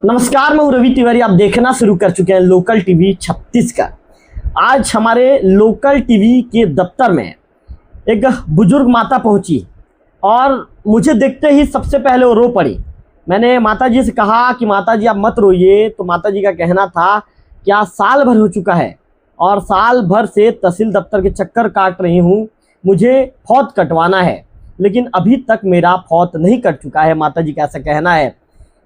नमस्कार, मैं हूं रवि तिवारी। आप देखना शुरू कर चुके हैं लोकल टीवी छत्तीसगढ़। आज हमारे लोकल टीवी के दफ्तर में एक बुजुर्ग माता पहुंची और मुझे देखते ही सबसे पहले वो रो पड़ी। मैंने माता जी से कहा कि माता जी आप मत रोइए, तो माता जी का कहना था कि आज साल भर हो चुका है और साल भर से तहसील दफ्तर के चक्कर काट रही हूँ, मुझे फौत कटवाना है, लेकिन अभी तक मेरा फौत नहीं कट चुका है। माता जी का ऐसा कहना है।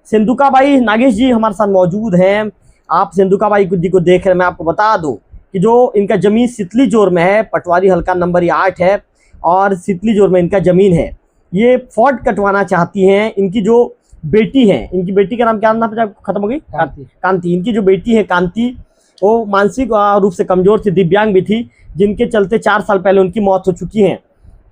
सिंधुकाबाई नागेश जी हमारे साथ मौजूद हैं। आप सिंधुकाबाई जी को देख रहे हैं। मैं आपको बता दूं कि जो इनका ज़मीन सितली जोर में है, पटवारी हल्का नंबर 8 है और सितली जोर में इनका ज़मीन है। ये फौट कटवाना चाहती हैं। इनकी जो बेटी है, इनकी बेटी का नाम क्या नाम है, खत्म हो गई, कांति। इनकी जो बेटी है कांति, वो मानसिक रूप से कमज़ोर थी, दिव्यांग भी थी, जिनके चलते 4 साल पहले उनकी मौत हो चुकी है।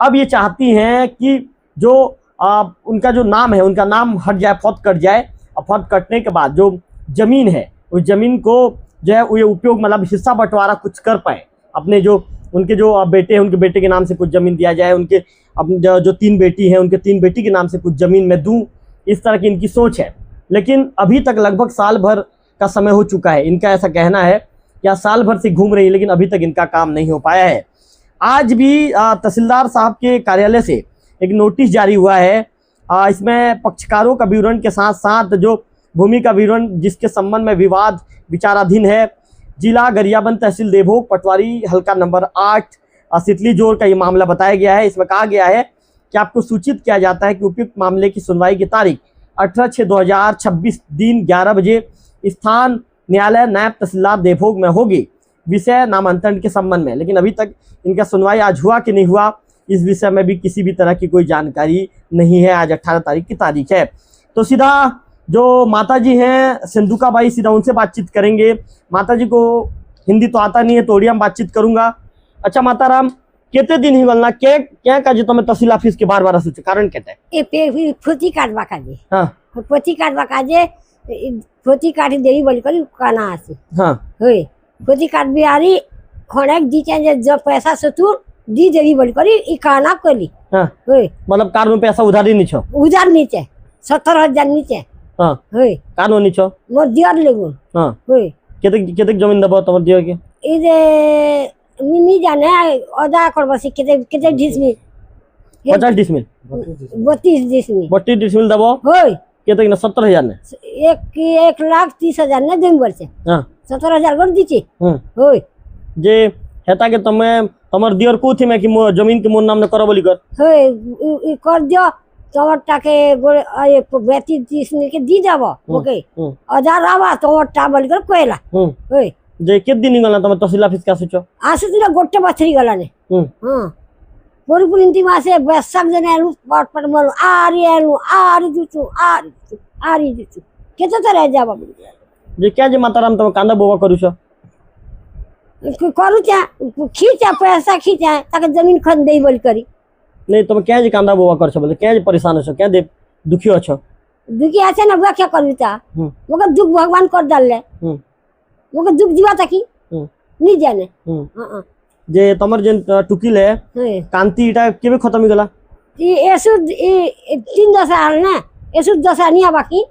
अब ये चाहती हैं कि जो उनका जो नाम है, उनका नाम हट जाए, फौत कट जाए, और फौत कटने के बाद जो ज़मीन है उस ज़मीन को जो है ये उपयोग, मतलब हिस्सा बंटवारा कुछ कर पाए। अपने जो उनके जो बेटे हैं, उनके बेटे के नाम से कुछ ज़मीन दिया जाए, उनके अब जो 3 बेटी हैं, उनके 3 बेटी के नाम से कुछ ज़मीन मैं दूँ, इस तरह की इनकी सोच है। लेकिन अभी तक लगभग साल भर का समय हो चुका है। इनका ऐसा कहना है कि आज साल भर से घूम रही है, लेकिन अभी तक इनका काम नहीं हो पाया है। आज भी तहसीलदार साहब के कार्यालय से एक नोटिस जारी हुआ है। इसमें पक्षकारों का विवरण के साथ साथ जो भूमि का विवरण, जिसके संबंध में विवाद विचाराधीन है, जिला गरियाबंद तहसील देवभोग पटवारी हल्का नंबर 8 सितली जोर का ये मामला बताया गया है। इसमें कहा गया है कि आपको सूचित किया जाता है कि उपयुक्त मामले की सुनवाई की तारीख 18/6/2026 दिन 11 बजे स्थान न्यायालय नायब तहसीलदार देवभोग में होगी, विषय नामांतरण के संबंध में। लेकिन अभी तक इनका सुनवाई आज हुआ कि नहीं हुआ, इस विषय में भी किसी भी तरह की कोई जानकारी नहीं है। आज 18 तारीख की तारीख है। तो सीधा जो माता जी हैं सिंधुकाबाई, सीधा उनसे बातचीत करेंगे। माता जी को हिंदी तो आता नहीं है, तो ओडिया में बातचीत करूंगा। अच्छा माता राम, कितने दिन ही बोलना क्या काजे तुम्हें तहसील ऑफिस के बार सूचे कारण कहते हैं फोती काटवा काजे। हाँ, फोती काटवा काजे फोती काटी देवी बोल कर काना आसे। हाँ, होय फोती काट बिहारी खणक दी चाहे जो पैसा सतुर दी देवी बोल कर ई काना कली। हाँ, होय मतलब कार में पैसा उधारी नहीं छो, उधार नीचे 17,000 नीचे। हाँ, होय कानो नहीं छो, मोर दियर लेगुन। हाँ, होय केते जमीन दबो तमर दियो के ई जे नी जाने ओदा करबसी केते डिसमिल 50 डिसमिल 32 डिसमिल 32 डिसमिल दबो। होय केते न 70,000 ने 1,30,000 ने देम बोलছে। हाँ, 17,000 कर दीची। होय जे हेता के तमर दियर को थी मैं कि जमीन के मोर नाम न करो बोली कर। होय ई कर दियो टमाटा के ये बेटी 30 ने के दी जाबो। ओके हजार आवा टमाटा बोल कर कोयला। होय जे के दिन गला तम तहसील ऑफिस का सोचो आसे तुला गोटे बछरी गला ने। हां पुरी इंती मासे बेसक जने आलू पट बोल आरी जुचू आरी जुचू केते तरह जाबो जे क्या जे माताराम तम कांदा बोवा करू छो करू चा खींचा पैसा खींचा ताके जमीन खन देई बोल करी। नहीं तुम क्या जे कांदा बोवा कर छो, बोले क्या जे परेशान छो, क्या दे दुखी हो छो? दुखी आछे ना बुआ क्या करू ता मगर दुख भगवान कर डालले। मगर दुख जीवा ताकी नहीं जाने। हां जे तमर जे टुकिल है कांति इटा केबे खत्म गला? ई एसु 3 दशरा ना एसु दशरा नहीं आ बाकी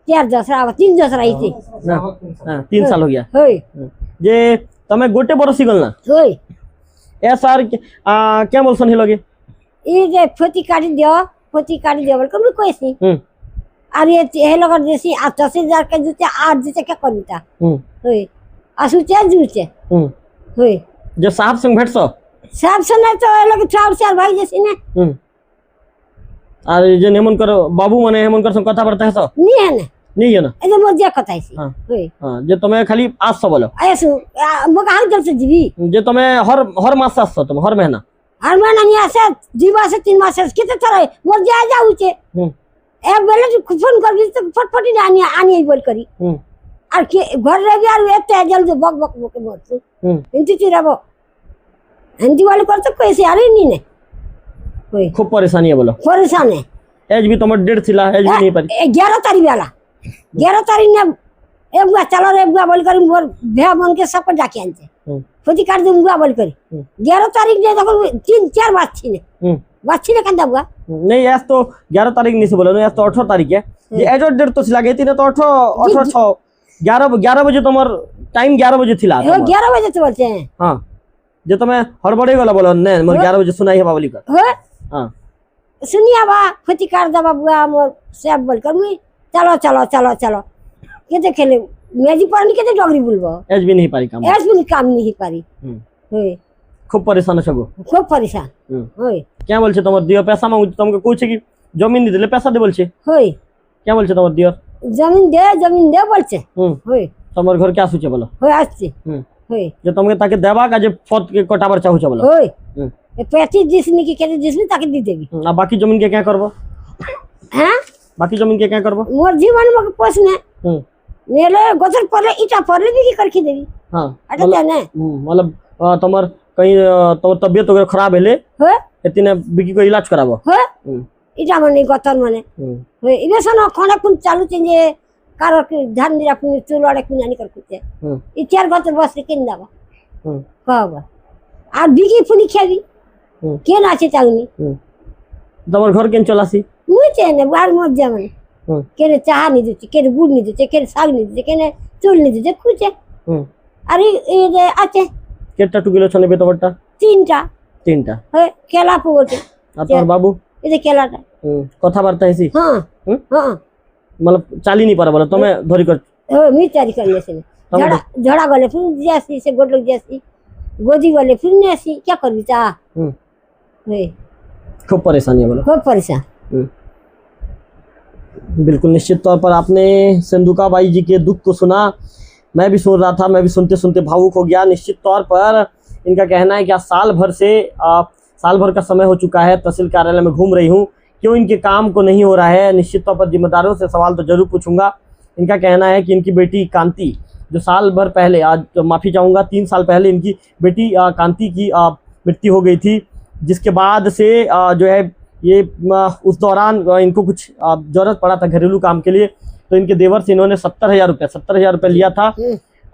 4 दशरा आ 3 दशरा आई थी ना। हां 3 साल हो गया। होय जे तमे गोटे बरसी गलना होय ए सर क्या बोलसन ही लगे ई जे फोती काटी दियो बोल कर कोइसी। और ये हे लोग जैसी 10,000 के जूते 8 जूते क्या करूता। होय आसुचे जूते। होय जो साहब संग भेटसो साहब से नहीं तो ए लोग 4 भाई जैसी ने। और जे नेमन कर बाबू माने हेमन कर संग कथा बर्ता है सो नहीं है ना ए जे मोर जे कथाइसी। होय हां जे तमे खाली आस बोलो आयसु मग हाल जल से जीवी जे तमे हर मास आसो तुम हर महीना हर महीना नहीं आसे जीवा से 3 मास किते तरह मोर जा जाउचे। एक बेले फोन कर भी तो फटफटी आनी आनी बोल करी। और के घर रे भी और एते जल्दी बक बक बक मोर इंती चिराबो हिंदी वाले कर तो कैसे आ रही नहीं ने। कोई खूब परेशानी है बोलो, परेशान है। एज भी तुम डेढ़ थिला एज भी नहीं पारी 11 तारीख वाला 11 तारीख ने एक बुआ चलो रे बुआ बोल कर मोर भे मन के सब जाके आनते फोती काट दे बुआ बोल कर 11 तारीख ने देखो 3-4 बात थी ने बात थी ने कंदा बुआ नहीं आज तो 11 तारीख नहीं से बोलो, आज तो 18 तारीख है। ये एजो डेट तो सिला गई थी ना तो 11 बजे तुम्हार टाइम 11 बजे थिला 11 बजे तो बोलते हैं। हाँ जो तुम्हें हड़बड़े वाला बोला ने मोर 11 बजे सुनाई है बावली का। हो हाँ सुनिया बा फटी कर दबा बुआ मोर सब बोल कर मुई चलो चलो चलो चलो केते खेले मेजी पानी केते डगरी बोलबो एज भी नहीं पारी काम एस भी काम नहीं पारी। होय खूब परेशान छगो खूब परेशान। होय क्या बोलछे তোমার দিও पैसा मांगु तुमके কইছে কি জমি নি দিলে पैसा দে বলছে होय क्या बोलछे তোমার दियो जमीन दे बोलছে। होय তোমার ঘর क्या सोचे बोलो होय আসছে। होय যে তোমাকে তাকে দেবা কাজে ফত के কটাবার চাহুছে बोलो होय ए 25 जिसनी की केते जिसनी ताके दी देबी। आ बाकी जमीन के क्या करबो हैं बाकी जमीन के क्या करबो मोर जीवन में पोसने नेले गोचर पड़ले इटा पड़ले भी की करके देबी। हां अटते ने मतलब तुम्हार कहीं तो तबियत वगैरह खराब हेले हो एतिने बिकी को इलाज कराबो हो इटा मने गतन मने हो इबे सनो खणे कुन चालू चेंजे कारो के ध्यान दिरा पुनी चुलड़े कुन कर कुते इचार गत बस किन दाबा कहबा आ बिकी पुनी खेबी के नाचे चाउनी तुम्हार घर केन चलासी मुई चेने बार मत जामन केने चाह नहीं दुची केने गुड़ नहीं दुची केने साग नहीं दुची केने चुल नहीं दुची कुचे अरे ए जे आचे केटा टुकिलो छने बे तोटा तीनटा है केला पुगोटे आ तोर बाबू इदे केलाटा कथा वार्ता हैसी हां हां मतलब चाली नहीं पारा बोला तुम्हें धरी कर हो मी चारी करने से झड़ा गले फिर जैसी से गोड लग जैसी गोदी वाले फिर ने ऐसी क्या करबी चा है खूब परेशानी है बोला खूब परेशान। बिल्कुल निश्चित तौर पर आपने संदूका बाई जी के दुख को सुना, मैं भी सुन रहा था, मैं भी सुनते सुनते भावुक हो गया। निश्चित तौर पर इनका कहना है कि साल भर का समय हो चुका है, तहसील कार्यालय में घूम रही हूँ, क्यों इनके काम को नहीं हो रहा है। निश्चित तौर पर जिम्मेदारों से सवाल तो जरूर पूछूंगा। इनका कहना है कि इनकी बेटी कांति जो साल भर पहले, आज तो माफ़ी चाहूँगा 3 साल पहले इनकी बेटी कांति की मृत्यु हो गई थी, जिसके बाद से जो है ये उस दौरान इनको कुछ ज़रूरत पड़ा था घरेलू काम के लिए, तो इनके देवर से इन्होंने 70,000 रुपये लिया था।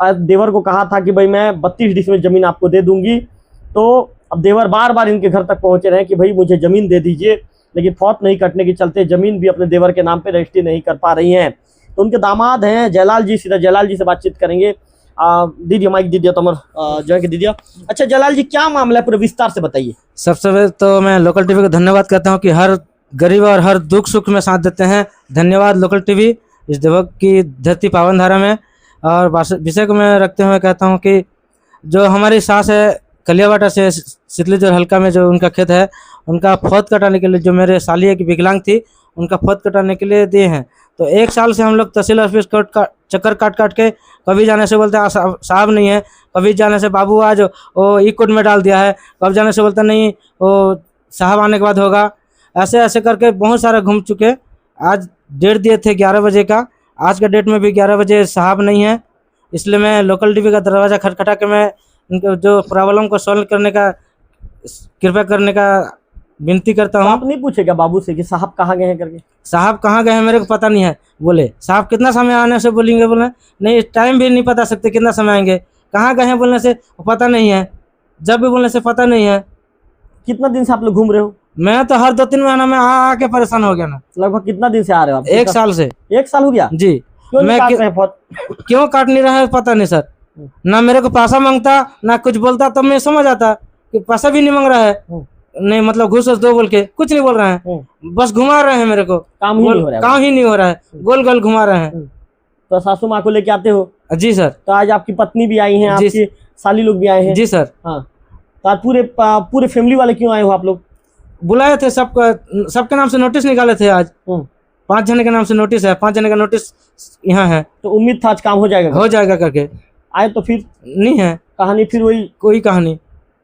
देवर को कहा था कि भाई मैं 32 डिसमिल ज़मीन आपको दे दूंगी। तो अब देवर बार बार इनके घर तक पहुँचे रहे कि भाई मुझे ज़मीन दे दीजिए, लेकिन फौत नहीं कटने के चलते ज़मीन भी अपने देवर के नाम पे रजिस्ट्री नहीं कर पा रही हैं। तो उनके दामाद हैं जयलाल जी, सीधा जयलाल जी से बातचीत करेंगे। दीदी माइक दीजिए तुम्हार जो है कि दीजिए। अच्छा जयलाल जी, क्या मामला है, पूरे विस्तार से बताइए। सबसे पहले तो मैं लोकल टीवी को धन्यवाद करता हूं कि हर गरीब और हर दुख सुख में साथ देते हैं। धन्यवाद लोकल टीवी इस देवक की धरती पावन धारा में। और विषय को मैं रखते हुए कहता हूं कि जो हमारी सास है कलियावाटा से शीतली जो हल्का में जो उनका खेत है, उनका फौत कटाने के लिए जो मेरे सालिया की विकलांग थी उनका फौत कटाने के लिए दिए हैं। तो 1 साल से हम लोग तहसील ऑफिस चक्कर काट के कभी जाने से बोलते हैं साहब नहीं है, कभी जाने से बाबू आज वो ई कोड में डाल दिया है, कभी जाने से बोलते नहीं वो साहब आने के बाद होगा। ऐसे ऐसे करके बहुत सारे घूम चुके। आज डेट दिए थे 11 बजे का, आज का डेट में भी 11 बजे साहब नहीं है। इसलिए मैं लोकल टीवी का दरवाज़ा खटखटा के मैं इनके जो प्रॉब्लम को सॉल्व करने का कृपया करने का विनती करता हूँ। आप नहीं पूछेगा बाबू से कि साहब कहाँ गए हैं करके? साहब कहाँ गए हैं मेरे को पता नहीं है। बोले साहब कितना समय आने से बोलेंगे, बोले नहीं टाइम भी नहीं पता सकते कितना समय आएंगे। कहाँ गए हैं बोलने से पता नहीं है, जब भी बोलने से पता नहीं है। कितना दिन से आप लोग घूम रहे हो? मैं तो हर 2-3 महीना में आके परेशान हो गया ना। लगभग कितना दिन से आ रहे हो आप? 1 साल से। 1 साल हो गया जी? मैं क्यों काट नहीं रहा है पता नहीं सर। ना मेरे को पैसा मांगता ना कुछ बोलता, तब मैं समझ आता कि पैसा भी नहीं मांग रहा है, नहीं मतलब घूस दो बोल के कुछ नहीं बोल रहे हैं, बस घुमा रहे हैं मेरे को। काम ही नहीं हो रहा है, गोल गोल घुमा रहे हैं। तो सासू माँ को लेके आते हो? जी सर। तो आज आपकी पत्नी भी आई हैं, आपकी साली लोग भी आए हैं? जी सर। हाँ, तो आज पूरे फैमिली वाले क्यों आए हो आप लोग? बुलाए थे सबके नाम से नोटिस निकाले थे। आज 5 जने के नाम से नोटिस है, 5 जने का नोटिस यहाँ है। तो उम्मीद था आज काम हो जाएगा करके आए, तो फिर नहीं है कहानी, फिर वही कोई कहानी,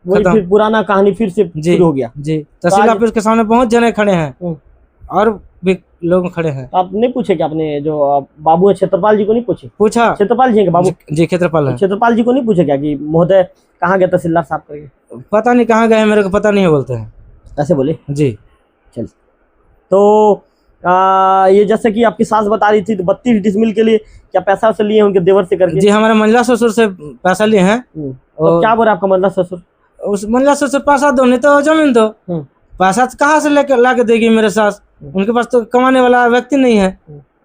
वही फिर पुराना कहानी फिर से शुरू हो गया जी। तहसील ऑफिस के सामने बहुत जने खड़े हैं और भी लोग खड़े हैं। आप नहीं पूछे कि अपने जो बाबू है क्षेत्रपाल जी को नहीं पूछा? क्षेत्रपाल जी के बाबू जी क्षेत्रपाल है। क्षेत्रपाल जी को नहीं पूछे क्या कि महोदय कहाँ गए तहसीलदार साहब करके? पता नहीं कहाँ गए, मेरे को पता नहीं है बोलते हैं, ऐसे बोले जी। चल, तो ये जैसे कि आपकी सास बता रही थी, तो 32 डिसमिल के लिए क्या पैसा वैसे लिए उनके देवर से करके? जी हमारे मंझला ससुर से पैसा लिए हैं। तो क्या बोल रहा आपका मंझला ससुर? उस मंझला ससुर पैसा दो, नहीं तो जमीन दो। पैसा कहाँ से लेकर ला के देगी मेरे सास? उनके पास तो कमाने वाला व्यक्ति नहीं है।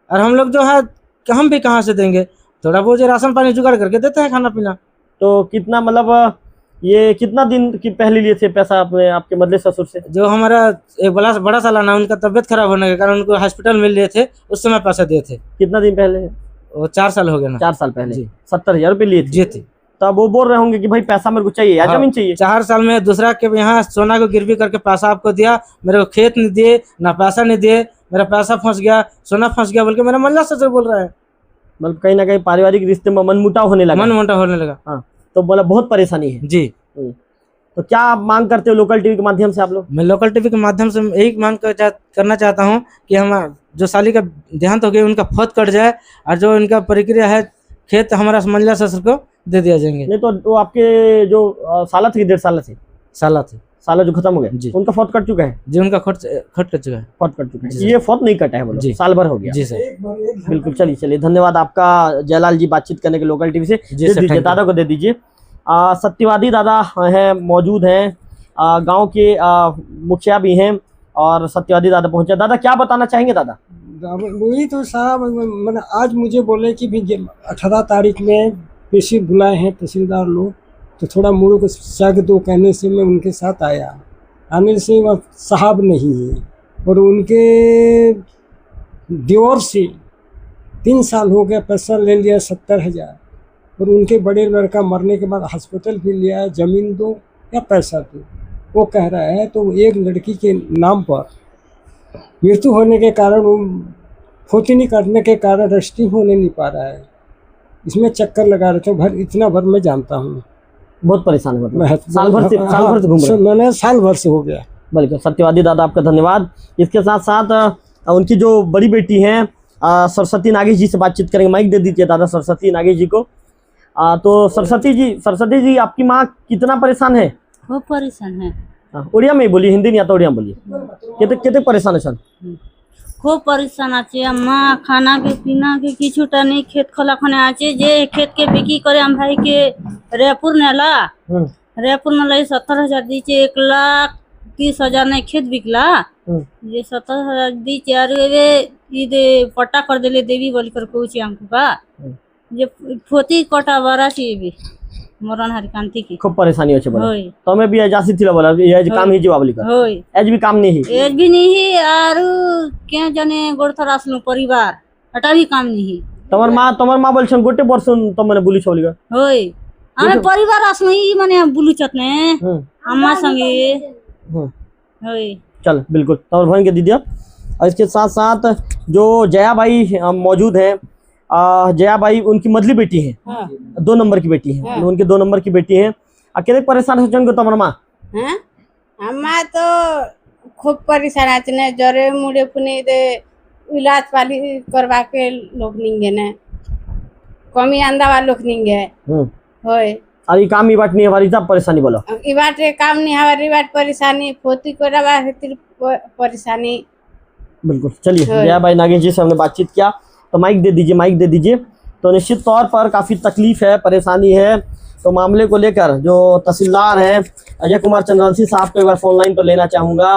और हम लोग जो है हम भी कहाँ से देंगे, थोड़ा बहुत जो राशन पानी जुगाड़ करके देते हैं खाना पीना। तो कितना मतलब ये कितना दिन की पहले लिए थे पैसा अपने आपके मदले ससुर से? जो हमारा एक बड़ा सालाना उनका तबीयत खराब होने के कारण उनको हॉस्पिटल में लिए थे, उस समय पैसा दिए थे। कितना दिन पहले? वो 4 साल हो गए ना। 4 साल पहले जी। 70,000 रुपये लिए थे जी थे। तब वो बोल रहे होंगे कि भाई पैसा मेरे को चाहिए या हाँ, जमीन चाहिए। 4 साल में दूसरा के यहाँ सोना को गिरवी करके पैसा आपको दिया, मेरे को खेत नहीं दिए, ना पैसा नहीं दिए, मेरा पैसा फंस गया, सोना फंस गया बोल के मेरा मल्ला ससुर बोल रहा है। मतलब कहीं ना कहीं पारिवारिक रिश्ते में मनमुटाव होने लगा। मन मोटा होने लगा। हाँ, तो बोला बहुत परेशानी है। जी। तो क्या आप मांग करते हो लोकल टीवी के माध्यम से आप लोग? मैं लोकल टीवी के माध्यम से यही मांग करना चाहता हूँ कि हम जो साली का देहांत हो गया उनका फौत कट जाए, और जो इनका प्रक्रिया है खेत हमारा मंजिला ससुर को दे दिया जाएंगे। नहीं तो वो आपके जो साला थे 1.5 साल से साला थे, साला जो खत्म हो गए जी। उनका फौत कट चुका है? जी उनका खट कर चुका है। फौत कट चुका जी है, ये फौत नहीं कटा है बोलो, जी। साल भर हो गया। जी सर। बिल्कुल, चलिए धन्यवाद आपका जयलाल जी बातचीत करने के लोकल टीवी से। जी दे सर, दीजिए thank you। दादा को दे दीजिए। सत्यवादी दादा हैं, मौजूद हैं, गांव के मुखिया भी हैं और सत्यवादी दादा पहुंचे। दादा क्या बताना चाहेंगे दादा? वही तो साहब मैंने आज मुझे बोले कि भी 18 तारीख में पेशी बुलाए हैं तहसीलदार लोग, तो थोड़ा मुझे को सग दो कहने से मैं उनके साथ आया। आने से वह साहब नहीं है, और उनके देवर से 3 साल हो गया पैसा ले लिया 70,000, और उनके बड़े लड़का मरने के बाद हॉस्पिटल भी लिया, ज़मीन दो या पैसा दो वो कह रहा है। तो एक लड़की के नाम पर मृत्यु होने के कारण वो खेती नहीं करने के कारण रजिस्ट्री होने नहीं पा रहा है, इसमें चक्कर लगा रहे थे भर, इतना भर मैं जानता हूँ। बहुत परेशान है, मतलब मैं साल भर से घूम रहे हैं। मैंने साल भर से हो गया। बिल्कुल, सत्यवादी दादा आपका धन्यवाद। इसके साथ साथ उनकी जो बड़ी बेटी हैं सरस्वती नागेश जी से बातचीत करेंगे। माइक दे दीजिए दादा सरस्वती नागेश जी को। तो सरस्वती जी आपकी माँ कितना परेशान है? खूब परेशान है। उड़िया में ही बोलिए, हिंदी नहीं आता, उड़िया में बोलिए। कितने परेशान है सर? खूब परेशान आछे माँ, खाना के पीना के किछुटा नहीं, खेत खला खने आछे जे खेत के बिक्री करे हम भाई के रेपुर नेला 70,000 दीचे, 1,30,000 नहीं खेत बिकला ये 70,000 दीचे, और ये पट्टा कर देले देवी बोल कर कहूँ हमको का जे फोती कटा बरा सी भी मरण हरिकांति की खूब परेशानी होचे बोला। होय तो मैं भी एजासी थी बोला ये काम ही जीवा बोली का होय एज भी काम नहीं है। एज भी नहीं आरु के जने गोड़थरास नु परिवार हटा भी काम नहीं। तमर माँ बोल छन गोटे वर्ष तो मैंने बोली छोली का होय हमें परिवार आस नहीं माने बुलू चतने अम्मा संगे होय। चल बिल्कुल तमर भाई के दीदी। और इसके साथ साथ जो जया भाई मौजूद है, जया भाई उनकी मदली बेटी है, 2 नंबर की बेटी है, उनके 2 नंबर की बेटी है। अकेले परेशान है जन को तमर माँ? अम्मा तो खूब परेशान आछने, जरे मुड़े पुने दे इलाज पाली करवा के लोग निंगे ने कमी आंदावा लोग निंगे होय। अरे काम ही बात नहीं हमारी सब परेशानी बोलो। ई बाटे काम नहीं हमारी बात परेशानी पोती करवा हेतिर परेशानी। बिल्कुल चलिए जया भाई नागेश जी से हमने बातचीत किया। तो माइक दे दीजिए, माइक दे दीजिए। तो निश्चित तौर पर काफ़ी तकलीफ है, परेशानी है। तो मामले को लेकर जो तहसीलदार हैं अजय कुमार चंद्रवंशी साहब को एक बार फोन लाइन पर लेना चाहूँगा,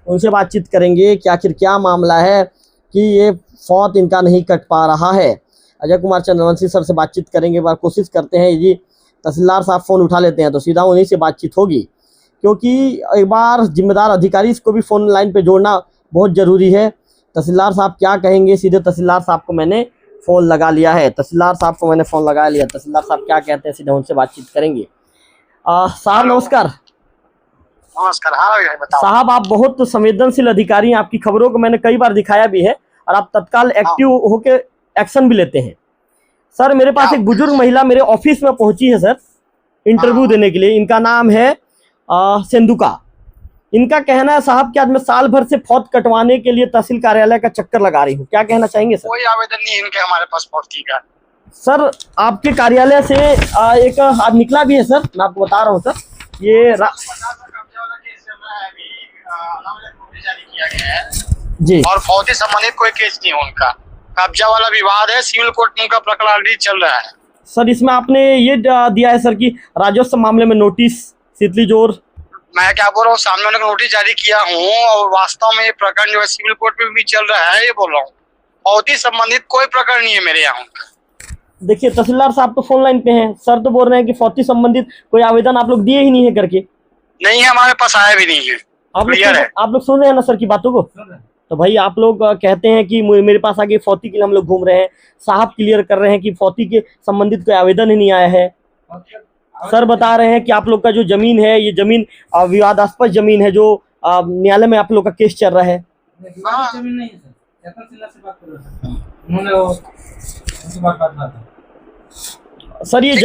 उनसे बातचीत करेंगे कि आखिर क्या मामला है कि ये फौत इनका नहीं कट पा रहा है। अजय कुमार चंद्रवंशी सर से बातचीत करेंगे, एक बार कोशिश करते हैं जी तहसीलदार साहब फ़ोन उठा लेते हैं तो सीधा उन्हीं से बातचीत होगी, क्योंकि एक बार जिम्मेदार अधिकारी को भी फ़ोन लाइन पे जोड़ना बहुत ज़रूरी है। तहसीलदार साहब क्या कहेंगे, सीधे तहसीलदार साहब को मैंने फ़ोन लगा लिया है, तहसीलदार साहब को मैंने फ़ोन लगा लिया। तहसीलदार साहब क्या कहते हैं सीधे उनसे बातचीत करेंगे। साहब नमस्कार। नमस्कार। हाँ बताओ साहब आप बहुत संवेदनशील अधिकारी हैं, आपकी खबरों को मैंने कई बार दिखाया भी है और आप तत्काल एक्टिव होके एक्शन भी लेते हैं। सर मेरे पास एक बुजुर्ग महिला मेरे ऑफिस में पहुंची है सर इंटरव्यू देने के लिए। इनका नाम है सेंदुका। इनका कहना है साहब कि आज मैं साल भर से फौत कटवाने के लिए तहसील कार्यालय का चक्कर लगा रही हूँ, क्या कहना चाहेंगे सर? कोई आवेदन नहीं इनके हमारे पास फौती का। सर आपके कार्यालय से एक आज निकला भी है सर, मैं आपको बता रहा हूँ सर। ये जी और फौजी संबंधित कोई केस नहीं है उनका, कब्जा वाला विवाद है, सिविल कोर्ट में उनका प्रकरण ऑलरेडी चल रहा है। सर इसमें आपने ये दिया है सर कि राजस्व मामले में नोटिस तितली जोर। मैं क्या बोल रहा हूँ, सामने उन्होंने नोटिस जारी किया हूँ और वास्तव में ये प्रकरण जो है सिविल कोर्ट में भी चल रहा है, ये बोल रहा हूँ। फौती संबंधित कोई प्रकरण नहीं है मेरे यहाँ उनका। देखिए तहसीलदार साहब तो फोन लाइन पे हैं, सर तो बोल रहे हैं कि फौती संबंधित कोई आवेदन आप लोग दिए ही नहीं है करके। नहीं है, हमारे पास आया भी नहीं है। क्लियर है। आप लोग सुन रहे हैं ना सर की बातों को? तो भाई आप लोग कहते हैं कि मेरे पास आगे फौती के लिए हम लोग घूम रहे हैं, साहब क्लियर कर रहे हैं कि फौती के संबंधित कोई आवेदन ही नहीं आया है। सर बता रहे हैं कि आप लोग का जो जमीन है ये जमीन विवादास्पद जमीन है, जो न्यायालय में आप लोग का केस चल रहा है। जमीन नहीं है सर, तहसीलदार से बात कर रहे हैं, उन्होंने उनसे बात रहा था। सर ये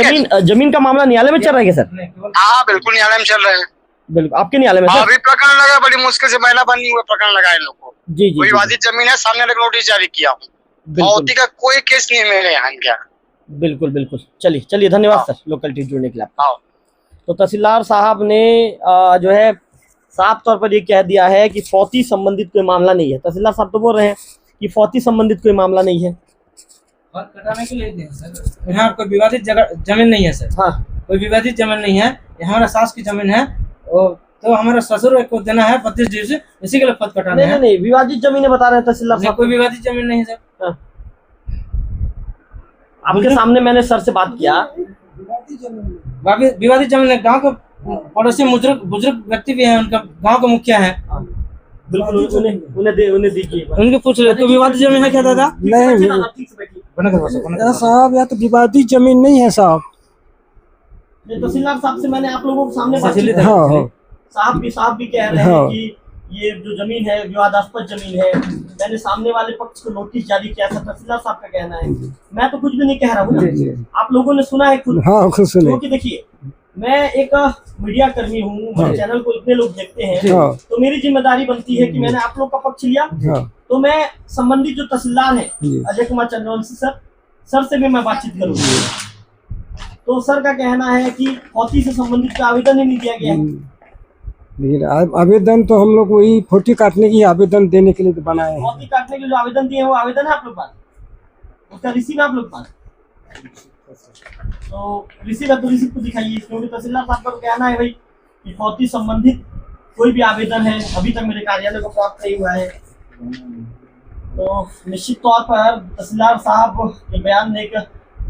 जमीन का मामला न्यायालय में चल रहा है क्या सर? हाँ बिल्कुल न्यायालय में चल रहे हैं। बिल्कुल आपके न्यायालय में सर? अभी प्रकरण लगा, बड़ी मुश्किल से महिला बनी हुए प्रकरण लगा इन लोग को। जी जी, विवादित जमीन है, सामने लग नोटिस जारी किया हूँ। फौती का कोई केस नहीं है मेरे यहाँ क्या। बिल्कुल बिल्कुल, चलिए चलिए, धन्यवाद सर लोकल टीवी जुड़ने के लिए आपका। हाँ। तो तहसीलदार साहब ने जो है साफ तौर पर ये कह दिया है कि फौती संबंधित कोई मामला नहीं है। तहसीलदार साहब तो बोल रहे हैं कि फौती संबंधित कोई मामला नहीं है। और कटाने के लिए सर यहाँ कोई विवादित जमीन नहीं है सर। हाँ, कोई विवादित जमीन नहीं है, ये हमारा सास की जमीन है, तो हमारा ससुर को देना है 25 डिविजन, इसी के लिए पद कटाना है। नहीं विवादित जमीन बता रहे हैं तहसीलदार साहब। कोई विवादित जमीन नहीं है सर। हाँ। आपके सामने मैंने सर से बात किया। विवादित जमीन है, गाँव के पड़ोसी बुजुर्ग व्यक्ति भी है, उनका गाँव का मुखिया है। बिल्कुल उन्हें दीजिए, उनके पूछ रहे तो विवादित जमीन है क्या दादा? नहीं साहब, या तो विवादित जमीन नहीं है साहब। तहसीलदार साहब से मैंने आप लोगों के सामने बात की। हाँ। साहब भी कह रहे हैं कि ये जो जमीन है विवादास्पद जमीन है। मैंने सामने वाले पक्ष को नोटिस जारी किया था, तहसीलदार साहब का कहना है। मैं तो कुछ भी नहीं कह रहा हूँ ना, आप लोगों ने सुना है खुद। हाँ, खुद सुने। क्योंकि देखिए मैं एक मीडिया कर्मी हूँ, मेरे चैनल को इतने लोग देखते हैं, हाँ। तो मेरी जिम्मेदारी बनती है कि मैंने आप लोग का पक्ष लिया। हाँ। तो मैं संबंधित जो तहसीलदार है अजय कुमार चंद्रवंशी सर से भी मैं बातचीत करूँगी। तो सर का कहना है कि फौती से संबंधित का आवेदन ही नहीं दिया गया है। आवेदन तो हम लोग वही फोटी काटने की आवेदन देने के लिए तो बनाए हैं। फौती काटने के जो आवेदन दिए हैं वो आवेदन है आप लोग पास, उसका रिसीव है आप लोग पास? तो रिसीव है तो रिसीव को दिखाइए, क्योंकि तहसीलदार साहब का कहना है भाई कि फौती संबंधित कोई भी आवेदन है अभी तक मेरे कार्यालय को प्राप्त नहीं हुआ है। तो निश्चित तौर पर तहसीलदार साहब के बयान ने एक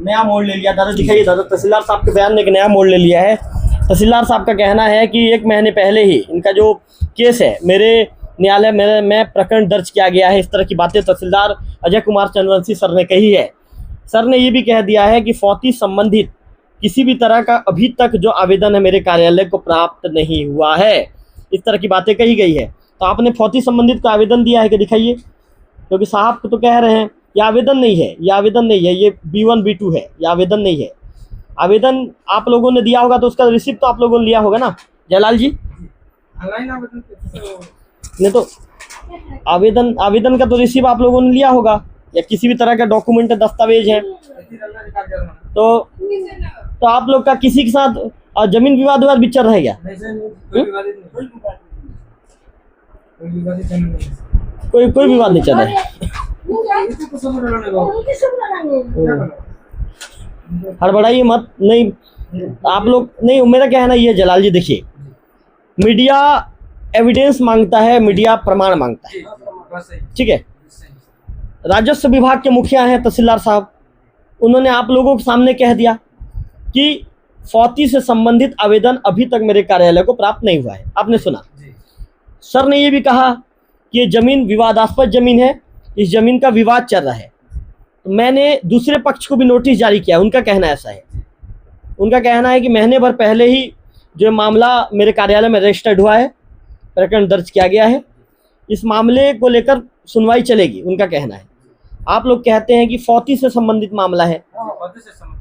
नया मोड़ ले लिया। दादा दिखाइए दादा, तहसीलदार साहब के बयान ने एक नया मोड़ ले लिया है। तहसीलदार साहब का कहना है कि 1 महीने पहले ही इनका जो केस है मेरे न्यायालय में प्रकरण दर्ज किया गया है। इस तरह की बातें तहसीलदार अजय कुमार चंद्रवंशी सर ने कही है। सर ने ये भी कह दिया है कि फौती संबंधित किसी भी तरह का अभी तक जो आवेदन है मेरे कार्यालय को प्राप्त नहीं हुआ है। इस तरह की बातें कही गई है। तो आपने फौती संबंधित का आवेदन दिया है कि दिखाइए, क्योंकि साहब तो कह रहे हैं ये आवेदन नहीं है, ये आवेदन नहीं है, ये B1 B2 है, ये आवेदन नहीं है। आवेदन आप लोगों ने दिया होगा तो उसका रिसिप्ट तो आप लोगों ने लिया होगा ना जयलाल जी? नहीं तो आवेदन का तो रिसीव आप लोगों ने लिया होगा, या किसी भी तरह का डॉक्यूमेंट दस्तावेज है। तो आप लोग का किसी के साथ जमीन विवाद भी चल रहा है क्या? कोई विवाद नहीं चल रहा है। हड़बड़ाइए मत, नहीं आप लोग नहीं। मेरा कहना ये है जलाल जी, देखिए मीडिया एविडेंस मांगता है, मीडिया प्रमाण मांगता है, ठीक है। राजस्व विभाग के मुखिया हैं तहसीलदार साहब, उन्होंने आप लोगों के सामने कह दिया कि फौती से संबंधित आवेदन अभी तक मेरे कार्यालय को प्राप्त नहीं हुआ है। आपने सुना, सर ने ये भी कहा कि ये जमीन विवादास्पद जमीन है, इस जमीन का विवाद चल रहा है। तो मैंने दूसरे पक्ष को भी नोटिस जारी किया, उनका कहना ऐसा है। उनका कहना है कि महीने भर पहले ही जो मामला मेरे कार्यालय में रजिस्टर्ड हुआ है, प्रकरण दर्ज किया गया है, इस मामले को लेकर सुनवाई चलेगी, उनका कहना है। आप लोग कहते हैं कि फौती से संबंधित मामला है,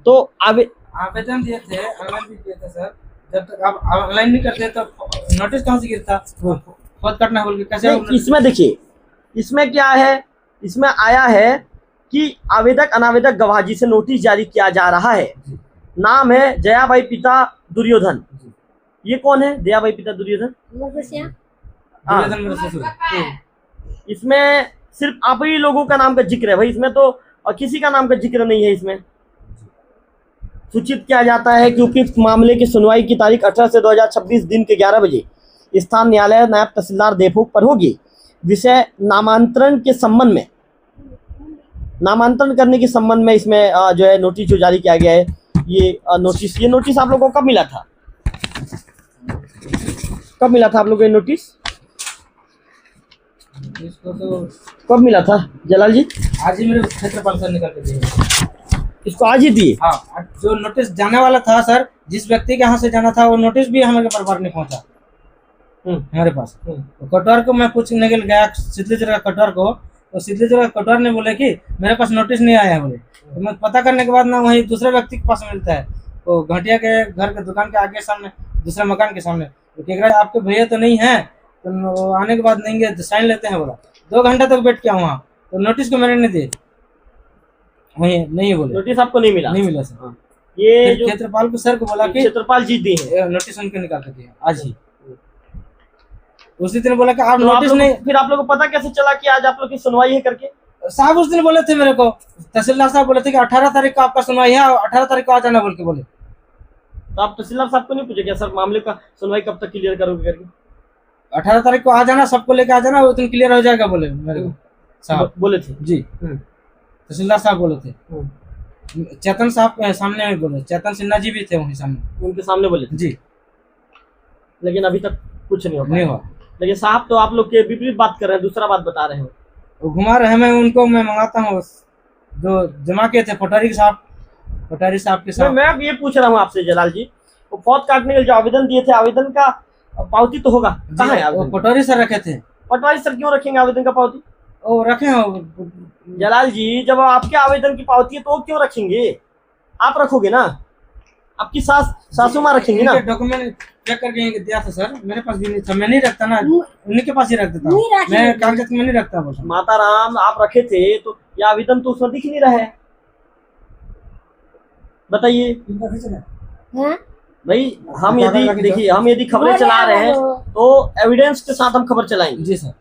तो आवेदन दिए थे, ऑनलाइन भी दिए थे सर। जब तक आप ऑनलाइन नहीं करते तो नोटिस कहाँ से गिरता? पद कटना बोल के कैसे? इसमें देखिए, इसमें क्या है, इसमें आया है कि आवेदक अनावेदक गवाही से नोटिस जारी किया जा रहा है। नाम है जयाबाई पिता दुर्योधन। ये कौन है दयाबाई पिता दुर्योधन? इसमें सिर्फ आप ही लोगों का नाम का जिक्र है भाई, इसमें तो किसी का नाम का जिक्र नहीं है। इसमें सूचित किया जाता है कि उपयुक्त मामले की सुनवाई की तारीख 18 से 2026 दिन के 11 बजे स्थान न्यायालय नायब तहसीलदार देवभोग पर होगी। विषय नामांतरण के संबंध में नामांतरण करने के संबंध में इसमें जो है नोटिस जो जारी किया गया है, ये नोटिस आप लोगों को कब मिला था? कब मिला था आप लोगों को ये नोटिस? इसको तो कब मिला था जलाल जी? आज ही मेरे क्षेत्रपाल सर निकाल के दिए। इसको आज ही दिए? हाँ, जो नोटिस जाने वाला था सर, जिस व्यक्ति के यहाँ से जाना था, वो नोटिस भी हमारे परिवार नहीं पहुंचा हमारे पास। तो कटवार को मैं पूछने के लिए गया, शीतलेश्वर का कटवार को, तो शीतलेश्वर का कटवार ने बोले कि मेरे पास नोटिस नहीं आया है बोले। तो मैं पता करने के बाद ना वही दूसरे व्यक्ति के पास मिलता है, तो घटिया के घर के दुकान के आगे सामने, दूसरे मकान के सामने, तो कह आपके भैया तो नहीं है, तो आने के बाद नहीं तो साइन लेते हैं बोला। 2 घंटा तक वेट किया वहाँ, तो नोटिस को मैंने नहीं दिए, वही नहीं बोले नोटिस आपको नहीं मिला? नहीं मिला सर। हाँ। ये जो क्षेत्रपाल को सर को बोला कि क्षेत्रपाल जी दी है नोटिस उनके निकाल के दिए आज ही। उसी दिन बोला कि आप तो नोटिस नहीं, फिर आप लोगों को पता कैसे चला कि आज आप लोग की सुनवाई है करके? साहब उस दिन बोले थे मेरे को, तहसीलदार साहब बोले थे कि 18 तारीख को आपका सुनवाई है, 18 तारीख को आ जाना बोल के बोले। तो आप तहसीलदार साहब को नहीं पूछे क्या सर मामले का सुनवाई कब तक क्लियर करोगे करके? 18 तारीख को आ जाना, सबको लेके आ जाना, वो दिन क्लियर हो जाएगा बोले मेरे को साहब। बोले थे जी, तहसीलदार साहब बोले थे। चेतन साहब के सामने में बोले, चेतन सिन्हा जी भी थे वहीं सामने, उनके सामने बोले थे। जी। लेकिन अभी तक कुछ नहीं नहीं हुआ। लेकिन साहब तो आप लोग के विपरीत बात कर रहे हैं, दूसरा बात बता रहे हो। वो घुमा रहे हैं, मैं उनको मैं मंगाता हूँ जो जमा किए थे पटवारी साहब के साथ। मैं अब ये पूछ रहा हूँ आपसे जलाल जी, वो फौत काटने के जो आवेदन दिए थे, आवेदन का पावती तो होगा? कहाँ है आवेदन? पटवारी सर रखे थे। पटवारी सर क्यों रखेंगे आवेदन का पावती? वो रखे हैं जलाल जी, जब आपके आवेदन की पावती है तो वो क्यों रखेंगे? आप रखोगे ना, आपकी सासू माँ रखेंगी ना। डॉक्यूमेंट चेक करके दिया था सर, मेरे पास भी नहीं था, मैं नहीं रखता ना, उन्हीं के पास ही रख देता हूँ मैं, कागजात में नहीं रखता। बोला माता राम, आप रखे थे तो ये आवेदन तो उसमें दिख नहीं रहा है, बताइए भाई। हम यदि खबरें चला रहे हैं तो एविडेंस के साथ हम खबर चलाएंगे। जी सर,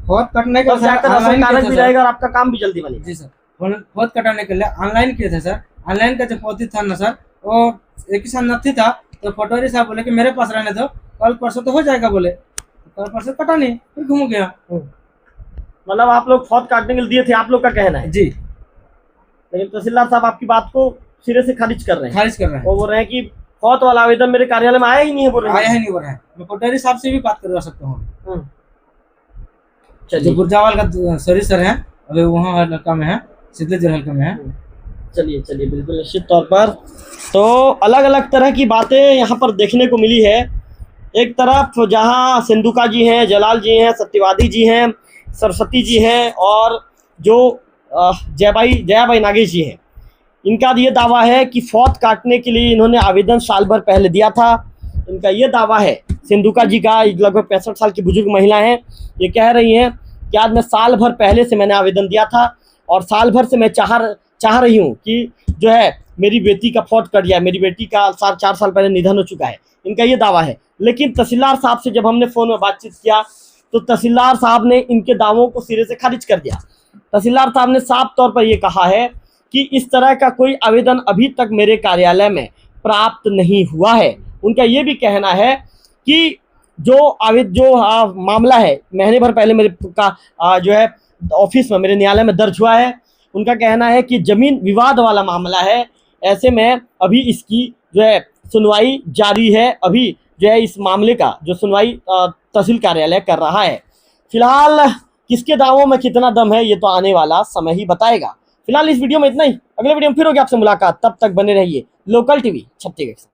फौत कटने का कागज भी रहेगा और आपका काम भी जल्दी बनेगा। जी सर, फौत कटाने के लिए ऑनलाइन किए थे सर। ऑनलाइन का जो पावती था ना सर, वो एक ही साथ नहीं था, तो पटवारी साहब बोले कि मेरे पास रहने दो, कल परसों तो हो जाएगा बोले। कल परसों कटा नहीं, फिर घूम गया। मतलब आप लोग फौत काटने के लिए दिए थे, आप लोग का कहना है। जी। लेकिन तहसीलदार साहब आपकी बात को सिरे से खारिज कर रहे हैं। वो बोल रहे हैं कि फौत वाला आवेदन मेरे कार्यालय में आया ही नहीं है, बोल रहे हैं। आया ही नहीं बोल रहा है। मैं पटवारी साहब से भी बात करवा सकता हूँ। चलिए, गुरजावाल का सॉरी सर है, अभी वहाँ हल्का में है, शीतलेश्वर हल्का में है। चलिए बिल्कुल निश्चित तौर पर। तो अलग अलग तरह की बातें यहाँ पर देखने को मिली है। एक तरफ जहाँ सिंधुका जी हैं, जलाल जी हैं, सत्यवादी जी हैं, सरस्वती जी हैं, और जो जयाबाई नागेश जी हैं, इनका ये दावा है कि फौत काटने के लिए इन्होंने आवेदन साल भर पहले दिया था। इनका ये दावा है, सिंधुका जी का, लगभग 65 साल की बुजुर्ग महिला हैं, ये कह रही हैं कि आज मैं साल भर पहले से मैंने आवेदन दिया था और साल भर से मैं चाह रही हूँ कि जो है मेरी बेटी का फौत कट जाए। मेरी बेटी का 4 साल पहले निधन हो चुका है, इनका ये दावा है। लेकिन तहसीलदार साहब से जब हमने फ़ोन में बातचीत किया तो तहसीलदार साहब ने इनके दावों को सिरे से खारिज कर दिया। तहसीलदार साहब ने साफ तौर पर यह कहा है कि इस तरह का कोई आवेदन अभी तक मेरे कार्यालय में प्राप्त नहीं हुआ है। उनका ये भी कहना है कि जो मामला है महीने भर पहले मेरे का जो है ऑफिस में, मेरे न्यायालय में दर्ज हुआ है, उनका कहना है कि ज़मीन विवाद वाला मामला है। ऐसे में अभी इसकी जो है सुनवाई जारी है। अभी जो है इस मामले का जो सुनवाई तहसील कार्यालय कर रहा है। फिलहाल किसके दावों में कितना दम है ये तो आने वाला समय ही बताएगा। फिलहाल इस वीडियो में इतना ही। अगले वीडियो में फिर होगी आपसे मुलाकात, तब तक बने रहिए लोकल टीवी छत्तीसगढ़।